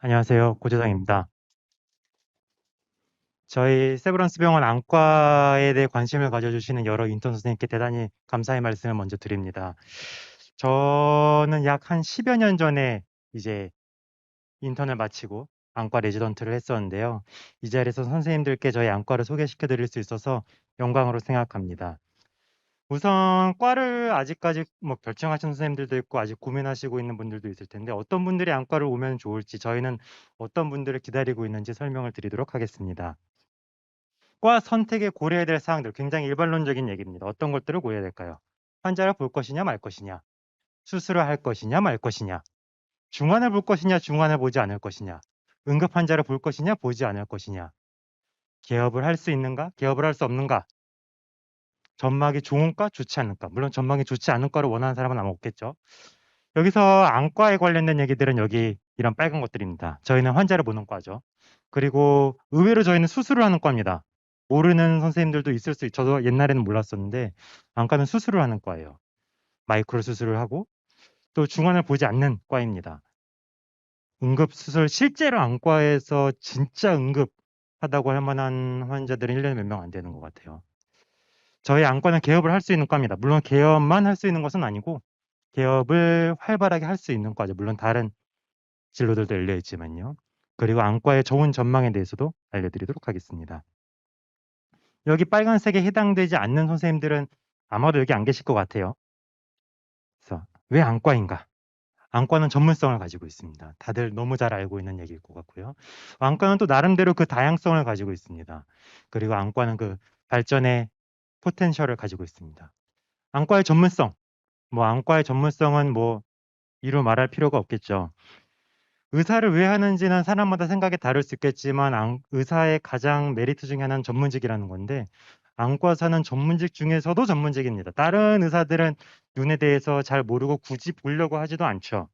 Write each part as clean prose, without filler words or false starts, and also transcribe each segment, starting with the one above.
안녕하세요. 고재상입니다. 저희 세브란스 병원 안과에 대해 관심을 가져주시는 여러 인턴 선생님께 대단히 감사의 말씀을 먼저 드립니다. 저는 약 한 10여 년 전에 이제 인턴을 마치고 안과 레지던트를 했었는데요. 이 자리에서 선생님들께 저희 안과를 소개시켜 드릴 수 있어서 영광으로 생각합니다. 우선 과를 아직까지 뭐 결정하신 선생님들도 있고 아직 고민하시고 있는 분들도 있을 텐데 어떤 분들이 안과를 오면 좋을지 저희는 어떤 분들을 기다리고 있는지 설명을 드리도록 하겠습니다. 과 선택에 고려해야 될 사항들 굉장히 일반론적인 얘기입니다. 어떤 것들을 고려해야 될까요? 환자를 볼 것이냐 말 것이냐, 수술을 할 것이냐 말 것이냐, 중환을 볼 것이냐 중환을 보지 않을 것이냐, 응급 환자를 볼 것이냐 보지 않을 것이냐, 개업을 할 수 있는가 개업을 할 수 없는가, 전막이 좋은가 좋지 않을까. 물론 전막이 좋지 않은 과를 원하는 사람은 아마 없겠죠. 여기서 안과에 관련된 얘기들은 여기 이런 빨간 것들입니다. 저희는 환자를 보는 과죠. 그리고 의외로 저희는 수술을 하는 과입니다. 모르는 선생님들도 있을 수 저도 옛날에는 몰랐었는데 안과는 수술을 하는 과예요. 마이크로 수술을 하고 또 중환을 보지 않는 과입니다. 응급 수술 실제로 안과에서 진짜 응급하다고 할 만한 환자들은 1년에 몇 명 안 되는 것 같아요. 저희 안과는 개업을 할 수 있는 과입니다. 물론 개업만 할 수 있는 것은 아니고 개업을 활발하게 할 수 있는 과죠. 물론 다른 진로들도 열려 있지만요. 그리고 안과의 좋은 전망에 대해서도 알려드리도록 하겠습니다. 여기 빨간색에 해당되지 않는 선생님들은 아마도 여기 안 계실 것 같아요. 그래서 왜 안과인가? 안과는 전문성을 가지고 있습니다. 다들 너무 잘 알고 있는 얘기일 것 같고요. 안과는 또 나름대로 그 다양성을 가지고 있습니다. 그리고 안과는 그 발전의 포텐셜을 가지고 있습니다. 안과의 전문성, 뭐 안과의 전문성은 뭐 이루 말할 필요가 없겠죠. 의사를 왜 하는지는 사람마다 생각이 다를 수 있겠지만 의사의 가장 메리트 중에 하나는 전문직이라는 건데 안과사는 전문직 중에서도 전문직입니다. 다른 의사들은 눈에 대해서 잘 모르고 굳이 보려고 하지도 않죠.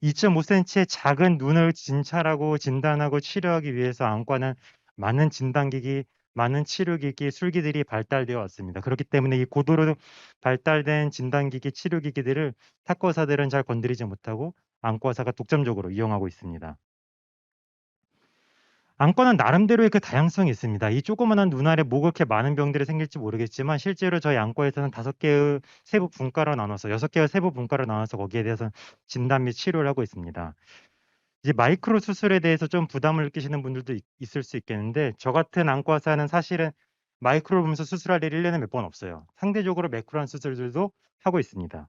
2.5cm의 작은 눈을 진찰하고 진단하고 치료하기 위해서 안과는 많은 진단기기, 많은 치료기기, 술기들이 발달되어 왔습니다. 그렇기 때문에 이 고도로 발달된 진단기기, 치료기기들을 탁구사들은 잘 건드리지 못하고 안과사가 독점적으로 이용하고 있습니다. 안과는 나름대로의 그 다양성이 있습니다. 이 조그마한 눈 아래 뭐 그렇게 많은 병들이 생길지 모르겠지만 실제로 저희 안과에서는 5개의 세부 분과로 나눠서 6개의 세부 분과로 나눠서 거기에 대해서 진단 및 치료를 하고 있습니다. 이제 마이크로 수술에 대해서 좀 부담을 느끼시는 분들도 있을 수 있겠는데 저 같은 안과사는 사실은 마이크로 보면서 수술할 일이 1년에 몇 번 없어요. 상대적으로 매크로한 수술들도 하고 있습니다.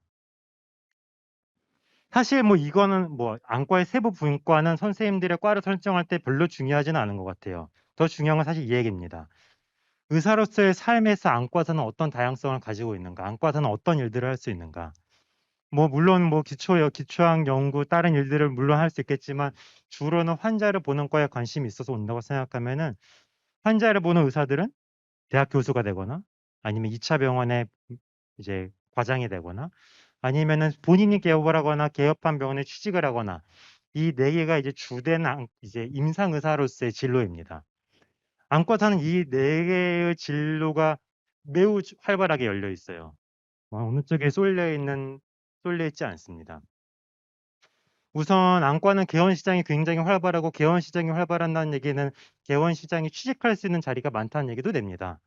사실 뭐 이거는 뭐 안과의 세부 분과는 선생님들의 과를 설정할 때 별로 중요하지는 않은 것 같아요. 더 중요한 건 사실 이 얘기입니다. 의사로서의 삶에서 안과사는 어떤 다양성을 가지고 있는가? 안과사는 어떤 일들을 할 수 있는가? 뭐 물론 뭐 기초학 연구 다른 일들을 물론 할 수 있겠지만 주로는 환자를 보는 과에 관심이 있어서 온다고 생각하면은 환자를 보는 의사들은 대학 교수가 되거나 아니면 2차 병원의 이제 과장이 되거나 아니면은 본인이 개업을 하거나 개업한 병원에 취직을 하거나 이 네 개가 이제 주된 이제 임상 의사로서의 진로입니다. 안과사는 이 네 개의 진로가 매우 활발하게 열려 있어요. 어느 쪽에 쏠려 있지 않습니다. 우선 안과는 개원 시장이 굉장히 활발하고 개원 시장이 활발한다는 얘기는 개원 시장이 취직할 수 있는 자리가 많다는 얘기도 됩니다.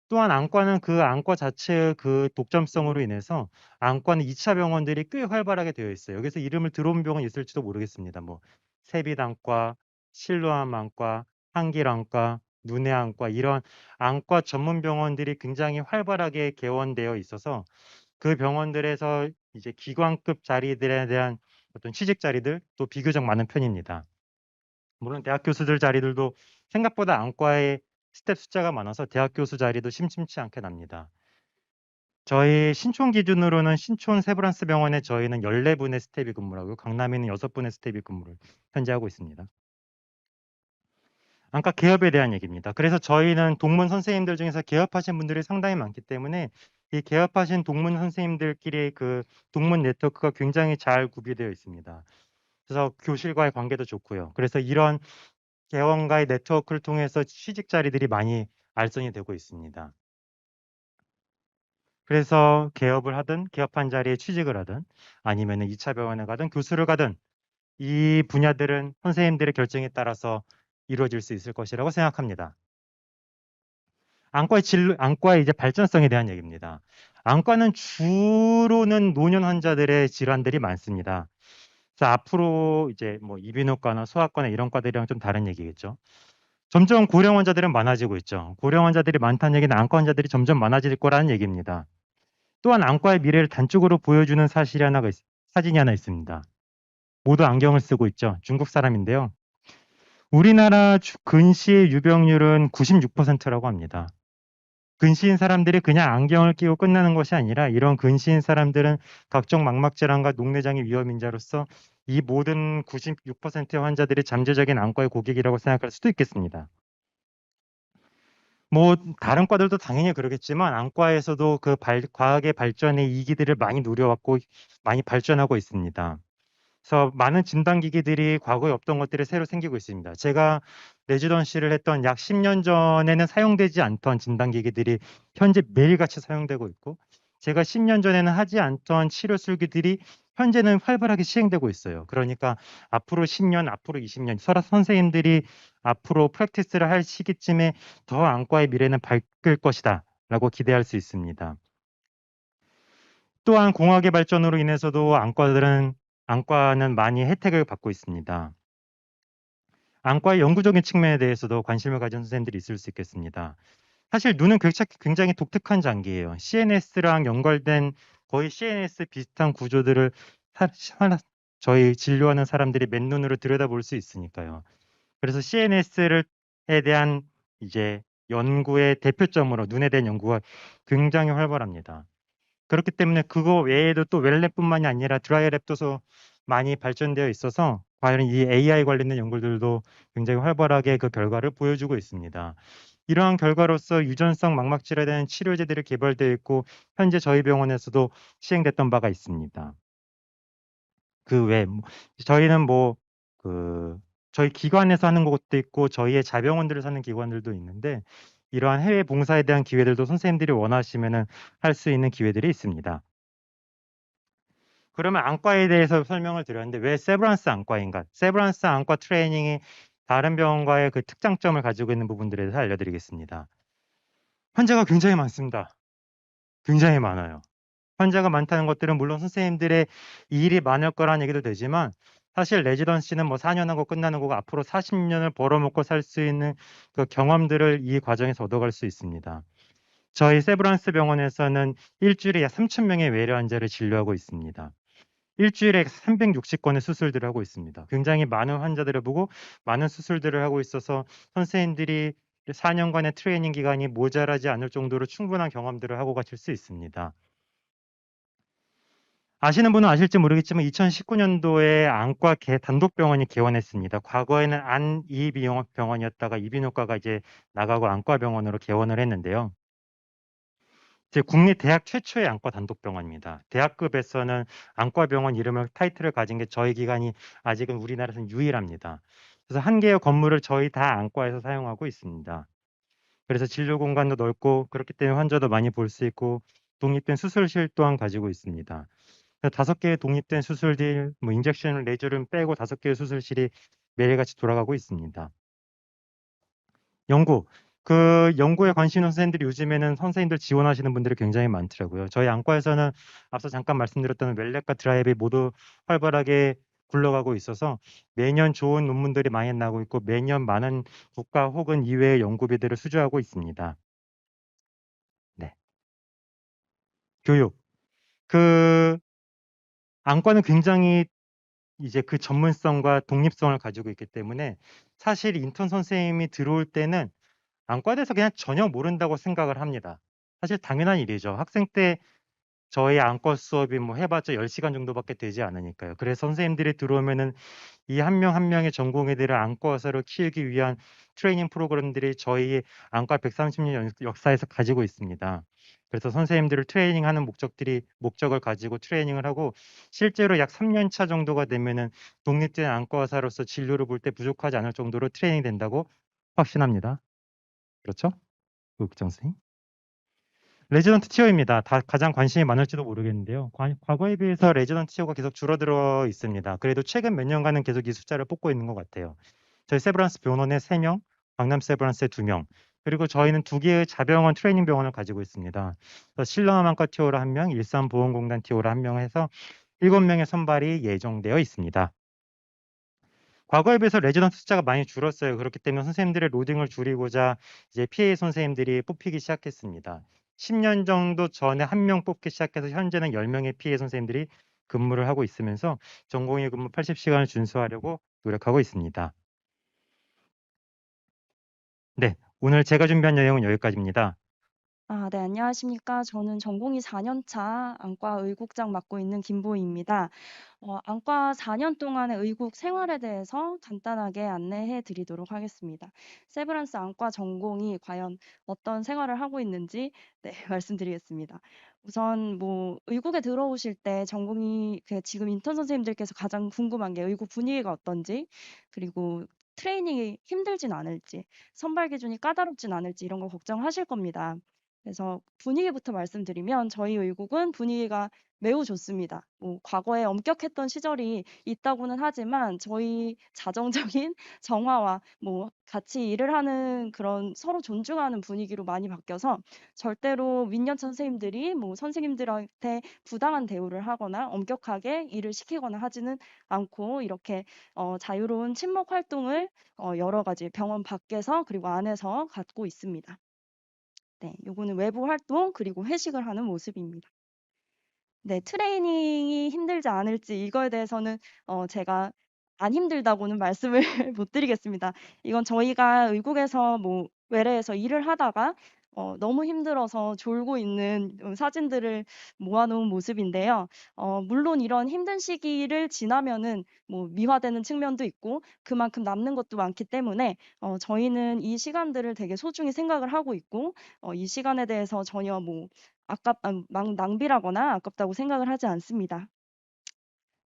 또한 안과는 그 안과 자체의 그 독점성으로 인해서 안과는 2차 병원들이 꽤 활발하게 되어 있어요. 여기서 이름을 들어본 병원이 있을지도 모르겠습니다. 뭐 세빛안과, 실로암안과, 한길안과, 눈의안과 이런 안과 전문 병원들이 굉장히 활발하게 개원되어 있어서 그 병원들에서 이제 기관급 자리들에 대한 어떤 취직 자리들 또 비교적 많은 편입니다. 물론 대학 교수들 자리들도 생각보다 안과에 스텝 숫자가 많아서 대학 교수 자리도 심심치 않게 납니다. 저희 신촌 기준으로는 신촌 세브란스 병원에 저희는 14분의 스텝이 근무를 하고 강남에는 6분의 스텝이 근무를 현재 하고 있습니다. 안과 개업에 대한 얘기입니다. 그래서 저희는 동문 선생님들 중에서 개업하신 분들이 상당히 많기 때문에 이 개업하신 동문 선생님들끼리 그 동문 네트워크가 굉장히 잘 구비되어 있습니다. 그래서 교실과의 관계도 좋고요. 그래서 이런 개원과의 네트워크를 통해서 취직 자리들이 많이 알선이 되고 있습니다. 그래서 개업을 하든 개업한 자리에 취직을 하든 아니면 2차 병원에 가든 교수를 가든 이 분야들은 선생님들의 결정에 따라서 이루어질 수 있을 것이라고 생각합니다. 안과의 이제 발전성에 대한 얘기입니다. 안과는 주로는 노년 환자들의 질환들이 많습니다. 그래서 앞으로 이제 뭐 이비인후과나 소아과나 이런 과들이랑 좀 다른 얘기겠죠. 점점 고령 환자들은 많아지고 있죠. 고령 환자들이 많다는 얘기는 안과 환자들이 점점 많아질 거라는 얘기입니다. 또한 안과의 미래를 단적으로 보여주는 사진이 하나 있습니다. 모두 안경을 쓰고 있죠. 중국 사람인데요. 우리나라 근시의 유병률은 96%라고 합니다. 근시인 사람들이 그냥 안경을 끼고 끝나는 것이 아니라 이런 근시인 사람들은 각종 망막질환과 녹내장의 위험인자로서 이 모든 96%의 환자들이 잠재적인 안과의 고객이라고 생각할 수도 있겠습니다. 뭐 다른 과들도 당연히 그러겠지만 안과에서도 과학의 발전의 이기들을 많이 누려왔고 많이 발전하고 있습니다. 그래서 많은 진단기기들이 과거에 없던 것들이 새로 생기고 있습니다. 제가 레지던시를 했던 약 10년 전에는 사용되지 않던 진단기기들이 현재 매일같이 사용되고 있고 제가 10년 전에는 하지 않던 치료 술기들이 현재는 활발하게 시행되고 있어요. 그러니까 앞으로 10년, 앞으로 20년 선생님들이 앞으로 프랙티스를 할 시기쯤에 더 안과의 미래는 밝을 것이다 라고 기대할 수 있습니다. 또한 공학의 발전으로 인해서도 안과는 많이 혜택을 받고 있습니다. 안과의 영구적인 측면에 대해서도 관심을 가진 선생님들이 있을 수 있겠습니다. 사실 눈은 굉장히 독특한 장기예요. CNS랑 연결된 거의 CNS 비슷한 구조들을 저희 진료하는 사람들이 맨눈으로 들여다볼 수 있으니까요. 그래서 CNS에 대한 이제 연구의 대표점으로 눈에 대한 연구가 굉장히 활발합니다. 그렇기 때문에 그거 외에도 또 웰랩뿐만이 아니라 드라이랩도 많이 발전되어 있어서 과연 이 AI 관련된 연구들도 굉장히 활발하게 그 결과를 보여주고 있습니다. 이러한 결과로서 유전성 망막질에 대한 치료제들이 개발되어 있고 현재 저희 병원에서도 시행됐던 바가 있습니다. 그 외 저희는 저희 기관에서 하는 것도 있고 저희의 자병원들에서 하는 기관들도 있는데 이러한 해외 봉사에 대한 기회들도 선생님들이 원하시면은 할 수 있는 기회들이 있습니다. 그러면 안과에 대해서 설명을 드렸는데 왜 세브란스 안과인가? 세브란스 안과 트레이닝이 다른 병원과의 그 특장점을 가지고 있는 부분들에 대해서 알려드리겠습니다. 환자가 굉장히 많습니다. 굉장히 많아요. 환자가 많다는 것들은 물론 선생님들의 일이 많을 거라는 얘기도 되지만 사실 레지던시는 뭐 4년 하고 끝나는 거고 앞으로 40년을 벌어먹고 살 수 있는 그 경험들을 이 과정에서 얻어갈 수 있습니다. 저희 세브란스 병원에서는 일주일에 약 3,000명의 외래 환자를 진료하고 있습니다. 일주일에 360건의 수술들을 하고 있습니다. 굉장히 많은 환자들을 보고 많은 수술들을 하고 있어서 선생님들이 4년간의 트레이닝 기간이 모자라지 않을 정도로 충분한 경험들을 하고 가실 수 있습니다. 아시는 분은 아실지 모르겠지만 2019년도에 안과 단독병원이 개원했습니다. 과거에는 안이비병원이었다가 이비인후과가 이제 나가고 안과병원으로 개원을 했는데요. 국내 대학 최초의 안과 단독병원입니다. 대학급에서는 안과병원 이름을 타이틀을 가진 게 저희 기관이 아직은 우리나라에서는 유일합니다. 그래서 한 개의 건물을 저희 다 안과에서 사용하고 있습니다. 그래서 진료 공간도 넓고 그렇기 때문에 환자도 많이 볼 수 있고 독립된 수술실 또한 가지고 있습니다. 5개의 독립된 수술실, 뭐 인젝션 레이저를 빼고 5개의 수술실이 매일같이 돌아가고 있습니다. 연구에 관심 있는 선생님들이 요즘에는 선생님들 지원하시는 분들이 굉장히 많더라고요. 저희 안과에서는 앞서 잠깐 말씀드렸던 웰랩과 드라이브이 모두 활발하게 굴러가고 있어서 매년 좋은 논문들이 많이 나오고 있고 매년 많은 국가 혹은 이외의 연구비들을 수주하고 있습니다. 네. 교육. 그 안과는 굉장히 이제 그 전문성과 독립성을 가지고 있기 때문에 사실 인턴 선생님이 들어올 때는 안과에 대해서 그냥 전혀 모른다고 생각을 합니다. 사실 당연한 일이죠. 학생 때 저희 안과 수업이 뭐 해봤자 10시간 정도밖에 되지 않으니까요. 그래서 선생님들이 들어오면은 이 한 명 한 명의 전공의들을 안과 의사로 키우기 위한 트레이닝 프로그램들이 저희 안과 130년 역사에서 가지고 있습니다. 그래서 선생님들을 트레이닝하는 목적을 가지고 트레이닝을 하고 실제로 약 3년 차 정도가 되면은 독립된 안과 의사로서 진료를 볼 때 부족하지 않을 정도로 트레이닝 된다고 확신합니다. 그렇죠? 국정 선생님? 레지던트 티어입니다. 다 가장 관심이 많을지도 모르겠는데요. 과거에 비해서 레지던트 티어가 계속 줄어들어 있습니다. 그래도 최근 몇 년간은 계속 이 숫자를 뽑고 있는 것 같아요. 저희 세브란스 병원에 3명, 강남 세브란스에 2명, 그리고 저희는 2개의 자병원 트레이닝 병원을 가지고 있습니다. 신라암안과 티오라 1명, 일산보험공단 티오라 1명 해서 7명의 선발이 예정되어 있습니다. 과거에 비해서 레지던트 숫자가 많이 줄었어요. 그렇기 때문에 선생님들의 로딩을 줄이고자 이제 PA 선생님들이 뽑히기 시작했습니다. 10년 정도 전에 1명 뽑기 시작해서 현재는 10명의 PA 선생님들이 근무를 하고 있으면서 전공의 근무 80시간을 준수하려고 노력하고 있습니다. 네, 오늘 제가 준비한 내용은 여기까지입니다. 네, 안녕하십니까. 저는 전공의 4년차 안과 의국장 맡고 있는 김보희입니다. 안과 4년 동안의 의국 생활에 대해서 간단하게 안내해 드리도록 하겠습니다. 세브란스 안과 전공이 과연 어떤 생활을 하고 있는지 네, 말씀드리겠습니다. 우선 뭐 의국에 들어오실 때 전공이 지금 인턴 선생님들께서 가장 궁금한 게 의국 분위기가 어떤지, 그리고 트레이닝이 힘들진 않을지, 선발 기준이 까다롭진 않을지 이런 거 걱정하실 겁니다. 그래서 분위기부터 말씀드리면 저희 의국은 분위기가 매우 좋습니다. 뭐 과거에 엄격했던 시절이 있다고는 하지만 저희 자정적인 정화와 뭐 같이 일을 하는 그런 서로 존중하는 분위기로 많이 바뀌어서 절대로 윗년 선생님들이 뭐 선생님들한테 부당한 대우를 하거나 엄격하게 일을 시키거나 하지는 않고 이렇게 자유로운 친목 활동을 여러 가지 병원 밖에서 그리고 안에서 갖고 있습니다. 네, 요거는 외부 활동 그리고 회식을 하는 모습입니다. 네, 트레이닝이 힘들지 않을지 이거에 대해서는 제가 안 힘들다고는 말씀을 못 드리겠습니다. 이건 저희가 의국에서 뭐 외래에서 일을 하다가 너무 힘들어서 졸고 있는 사진들을 모아놓은 모습인데요. 물론 이런 힘든 시기를 지나면은 뭐 미화되는 측면도 있고 그만큼 남는 것도 많기 때문에 저희는 이 시간들을 되게 소중히 생각을 하고 있고 이 시간에 대해서 전혀 뭐 낭비라거나 아깝다고 생각을 하지 않습니다.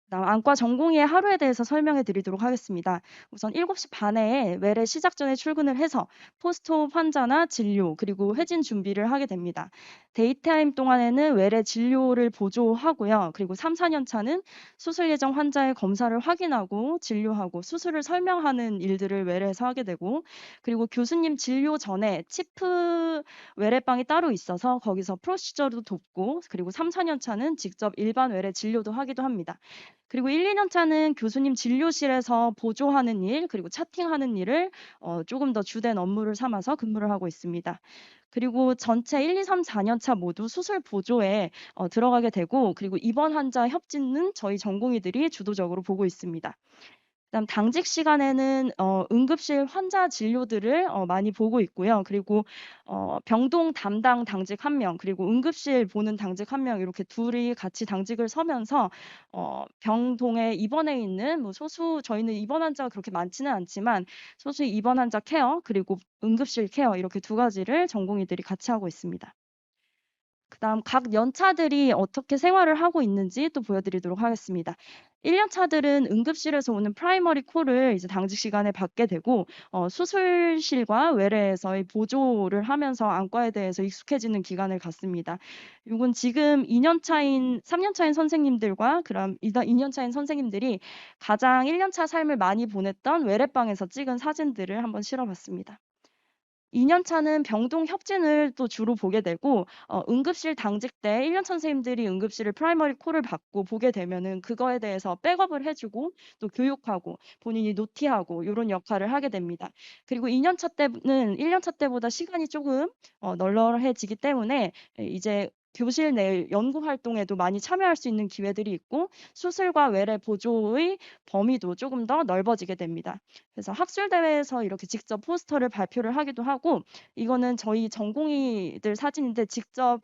그다음 안과 전공의의 하루에 대해서 설명해 드리도록 하겠습니다. 우선 7시 반에 외래 시작 전에 출근을 해서 포스트옵 환자나 진료 그리고 회진 준비를 하게 됩니다. 데이타임 동안에는 외래 진료를 보조하고요. 그리고 3, 4년 차는 수술 예정 환자의 검사를 확인하고 진료하고 수술을 설명하는 일들을 외래에서 하게 되고, 그리고 교수님 진료 전에 치프 외래방이 따로 있어서 거기서 프로시저도 돕고, 그리고 3, 4년 차는 직접 일반 외래 진료도 하기도 합니다. 그리고 1, 2년 차는 교수님 진료실에서 보조하는 일, 그리고 차팅하는 일을 조금 더 주된 업무를 삼아서 근무를 하고 있습니다. 그리고 전체 1, 2, 3, 4년 차 모두 수술 보조에 들어가게 되고, 그리고 입원 환자 협진은 저희 전공의들이 주도적으로 보고 있습니다. 그다음 당직 시간에는 응급실 환자 진료들을 많이 보고 있고요. 그리고 병동 담당 당직 1명, 그리고 응급실 보는 당직 1명 이렇게 둘이 같이 당직을 서면서 병동에 입원해 있는 뭐 소수 저희는 입원 환자가 그렇게 많지는 않지만 소수 입원 환자 케어 그리고 응급실 케어 이렇게 두 가지를 전공의들이 같이 하고 있습니다. 그다음 각 연차들이 어떻게 생활을 하고 있는지 또 보여드리도록 하겠습니다. 1년 차들은 응급실에서 오는 프라이머리 콜을 이제 당직 시간에 받게 되고 수술실과 외래에서의 보조를 하면서 안과에 대해서 익숙해지는 기간을 갖습니다. 이건 지금 2년 차인 3년 차인 선생님들과 그럼 2년 차인 선생님들이 가장 1년 차 삶을 많이 보냈던 외래방에서 찍은 사진들을 한번 실어봤습니다. 2년 차는 병동 협진을 또 주로 보게 되고 응급실 당직 때 1년 차 선생님들이 응급실을 프라이머리 콜을 받고 보게 되면은 그거에 대해서 백업을 해주고 또 교육하고 본인이 노티하고 요런 역할을 하게 됩니다. 그리고 2년 차 때는 1년 차 때보다 시간이 조금 널널해지기 때문에 이제 교실 내 연구 활동에도 많이 참여할 수 있는 기회들이 있고 수술과 외래 보조의 범위도 조금 더 넓어지게 됩니다. 그래서 학술 대회에서 이렇게 직접 포스터를 발표를 하기도 하고, 이거는 저희 전공의들 사진인데 직접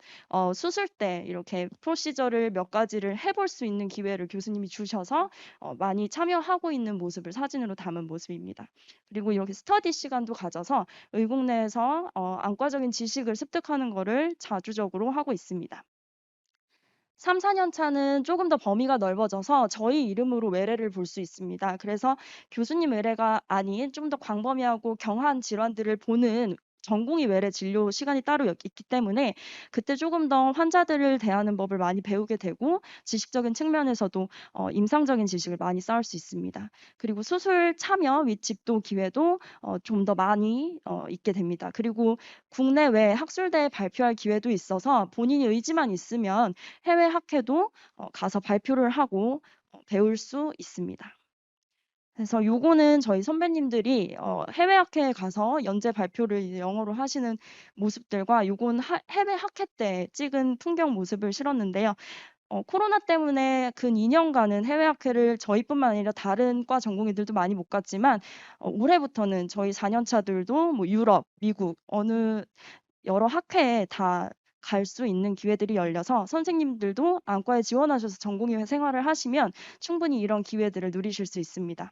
수술 때 이렇게 프로시저를 몇 가지를 해볼 수 있는 기회를 교수님이 주셔서 많이 참여하고 있는 모습을 사진으로 담은 모습입니다. 그리고 이렇게 스터디 시간도 가져서 의국 내에서 안과적인 지식을 습득하는 거를 자주적으로 하고 있습니다. 3, 4년 차는 조금 더 범위가 넓어져서 저희 이름으로 외래를 볼 수 있습니다. 그래서 교수님 외래가 아닌 좀 더 광범위하고 경한 질환들을 보는 전공의 외래 진료 시간이 따로 있기 때문에 그때 조금 더 환자들을 대하는 법을 많이 배우게 되고 지식적인 측면에서도 임상적인 지식을 많이 쌓을 수 있습니다. 그리고 수술 참여 및 집도 기회도 좀 더 많이 있게 됩니다. 그리고 국내외 학술대에 발표할 기회도 있어서 본인이 의지만 있으면 해외 학회도 가서 발표를 하고 배울 수 있습니다. 그래서 요거는 저희 선배님들이 해외 학회에 가서 연재 발표를 이제 영어로 하시는 모습들과 요건 해외 학회 때 찍은 풍경 모습을 실었는데요. 코로나 때문에 근 2년간은 해외 학회를 저희뿐만 아니라 다른 과 전공의들도 많이 못 갔지만 올해부터는 저희 4년 차들도 뭐 유럽, 미국 어느 여러 학회에 다 갈 수 있는 기회들이 열려서 선생님들도 안과에 지원하셔서 전공의 생활을 하시면 충분히 이런 기회들을 누리실 수 있습니다.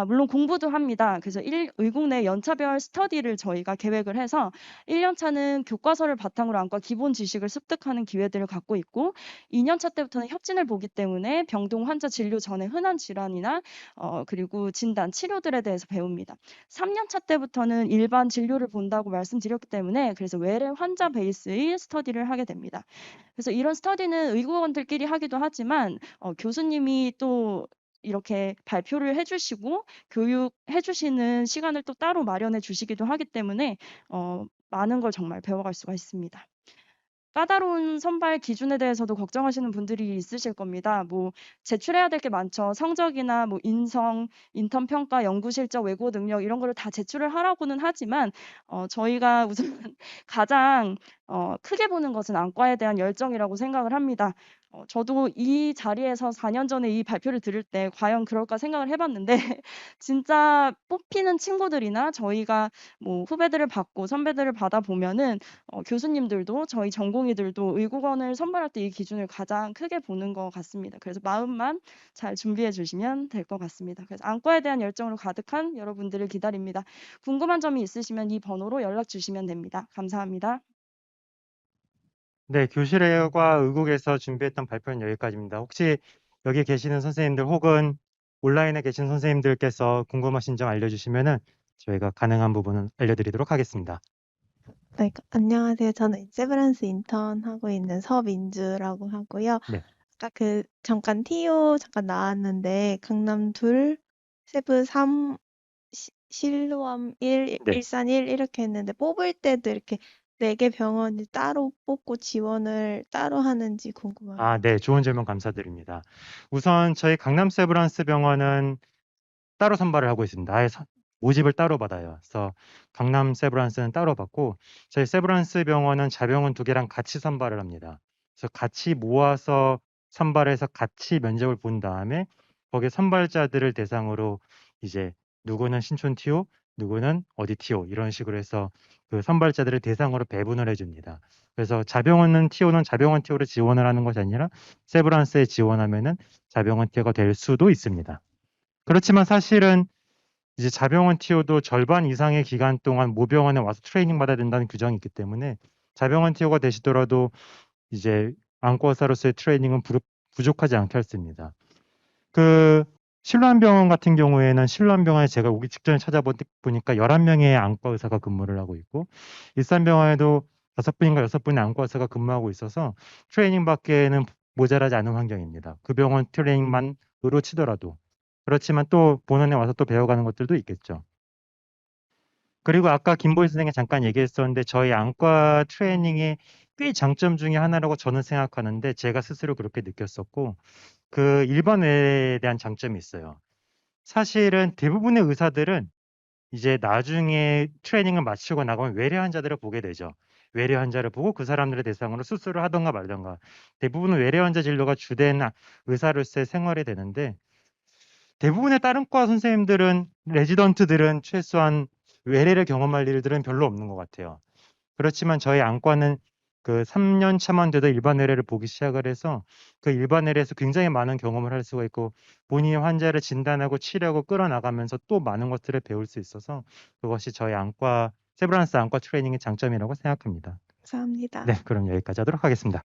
물론 공부도 합니다. 그래서 의국 내 연차별 스터디를 저희가 계획을 해서 1년 차는 교과서를 바탕으로 안과 기본 지식을 습득하는 기회들을 갖고 있고 2년 차 때부터는 협진을 보기 때문에 병동 환자 진료 전에 흔한 질환이나 그리고 진단, 치료들에 대해서 배웁니다. 3년 차 때부터는 일반 진료를 본다고 말씀드렸기 때문에 그래서 외래 환자 베이스의 스터디를 하게 됩니다. 그래서 이런 스터디는 의국원들끼리 하기도 하지만 교수님이 또 이렇게 발표를 해주시고 교육해주시는 시간을 또 따로 마련해 주시기도 하기 때문에 많은 걸 정말 배워갈 수가 있습니다. 까다로운 선발 기준에 대해서도 걱정하시는 분들이 있으실 겁니다. 뭐 제출해야 될 게 많죠. 성적이나 뭐 인성, 인턴 평가, 연구 실적, 외고 능력 이런 거를 다 제출을 하라고는 하지만 저희가 우선 가장 크게 보는 것은 안과에 대한 열정이라고 생각을 합니다. 저도 이 자리에서 4년 전에 이 발표를 들을 때 과연 그럴까 생각을 해봤는데 진짜 뽑히는 친구들이나 저희가 뭐 후배들을 받고 선배들을 받아 보면은 교수님들도 저희 전공의들도 의국원을 선발할 때 이 기준을 가장 크게 보는 것 같습니다. 그래서 마음만 잘 준비해 주시면 될 것 같습니다. 그래서 안과에 대한 열정으로 가득한 여러분들을 기다립니다. 궁금한 점이 있으시면 이 번호로 연락 주시면 됩니다. 감사합니다. 네, 교실과 의국에서 준비했던 발표는 여기까지입니다. 혹시 여기 계시는 선생님들 혹은 온라인에 계신 선생님들께서 궁금하신 점 알려주시면은 저희가 가능한 부분은 알려드리도록 하겠습니다. 네, 안녕하세요. 저는 세브란스 인턴 하고 있는 서민주라고 하고요. 네. 아까 잠깐 TO 잠깐 나왔는데 강남 2, 세부 3, 실로암 1, 네. 일산 1 이렇게 했는데 뽑을 때도 이렇게 4개 병원을 따로 뽑고 지원을 따로 하는지 궁금합니다. 네, 좋은 질문 감사드립니다. 우선 저희 강남 세브란스 병원은 따로 선발을 하고 있습니다. 아예 모집을 따로 받아요. 그래서 강남 세브란스는 따로 받고 저희 세브란스 병원은 자병원 2개랑 같이 선발을 합니다. 그래서 같이 모아서 선발해서 같이 면접을 본 다음에 거기에 선발자들을 대상으로 이제 누구는 신촌 TO, 누구는 어디 TO 이런 식으로 해서 그 선발자들을 대상으로 배분을 해줍니다. 그래서 자병원 TO를 지원을 하는 것이 아니라 세브란스에 지원하면은 자병원 TO가 될 수도 있습니다. 그렇지만 사실은 이제 자병원 TO도 절반 이상의 기간 동안 모병원에 와서 트레이닝 받아야 된다는 규정이 있기 때문에 자병원 TO가 되시더라도 이제 안과 의사로서의 트레이닝은 부족하지 않게 할 수 있습니다. 그 신로한병원 같은 경우에는 신로한병원에 제가 오기 직전에 찾아보니까 11명의 안과 의사가 근무를 하고 있고 일산병원에도 5분인가 6분의 안과 의사가 근무하고 있어서 트레이닝 받기에는 모자라지 않은 환경입니다. 그 병원 트레이닝만으로 치더라도. 그렇지만 또 본원에 와서 또 배워가는 것들도 있겠죠. 그리고 아까 김보희 선생님이 잠깐 얘기했었는데 저희 안과 트레이닝의 꽤 장점 중에 하나라고 저는 생각하는데 제가 스스로 그렇게 느꼈었고 그 일반 외래에 대한 장점이 있어요. 사실은 대부분의 의사들은 이제 나중에 트레이닝을 마치고 나가면 외래 환자들을 보게 되죠. 외래 환자를 보고 그 사람들을 대상으로 수술을 하던가 말던가. 대부분은 외래 환자 진료가 주된 의사로서의 생활이 되는데 대부분의 다른 과 선생님들은 레지던트들은 최소한 외래를 경험할 일들은 별로 없는 것 같아요. 그렇지만 저희 안과는 그 3년 차만 돼도 일반 외래를 보기 시작을 해서 그 일반 외래에서 굉장히 많은 경험을 할 수가 있고 본인이 환자를 진단하고 치료하고 끌어나가면서 또 많은 것들을 배울 수 있어서 그것이 저희 세브란스 안과 트레이닝의 장점이라고 생각합니다. 감사합니다. 네, 그럼 여기까지 하도록 하겠습니다.